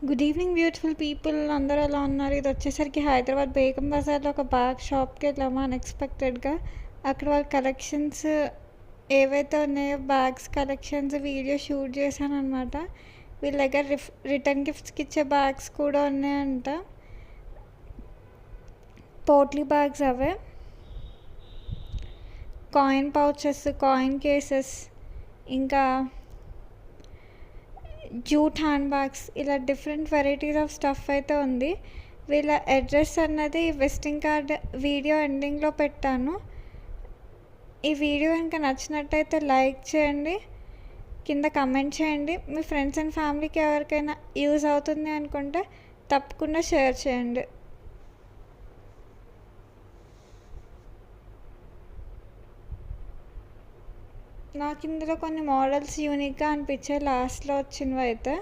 Good evening beautiful people, అందరూ ఎలా ఉన్నారు? ఇది వచ్చేసరికి హైదరాబాద్ బేగం బజార్లో ఒక బ్యాగ్ షాప్కి వెళ్ళాము అన్ఎక్స్పెక్టెడ్గా. అక్కడ వాళ్ళ కలెక్షన్స్ ఏవైతే ఉన్నాయో బ్యాగ్స్ కలెక్షన్స్ వీడియో షూట్ చేశాను అనమాట. వీళ్ళ దగ్గర రిటర్న్ గిఫ్ట్స్కి ఇచ్చే బ్యాగ్స్ కూడా ఉన్నాయంట. పోట్లీ బ్యాగ్స్ అవే, కాయిన్ పౌచెస్, కాయిన్ కేసెస్, ఇంకా జూట్ హ్యాండ్ బ్యాగ్స్, ఇలా డిఫరెంట్ వెరైటీస్ ఆఫ్ స్టఫ్ అయితే ఉంది. వీళ్ళ అడ్రస్ అన్నది విజిటింగ్ కార్డ్ వీడియో ఎండింగ్లో పెట్టాను. ఈ వీడియో ఇంకా నచ్చినట్టయితే లైక్ చేయండి, కింద కమెంట్ చేయండి. మీ ఫ్రెండ్స్ అండ్ ఫ్యామిలీకి ఎవరికైనా యూజ్ అవుతుంది అనుకుంటే తప్పకుండా షేర్ చేయండి. నాకు ఇందులో కొన్ని మోడల్స్ యూనిక్గా అనిపించాయి లాస్ట్లో వచ్చినవి అయితే.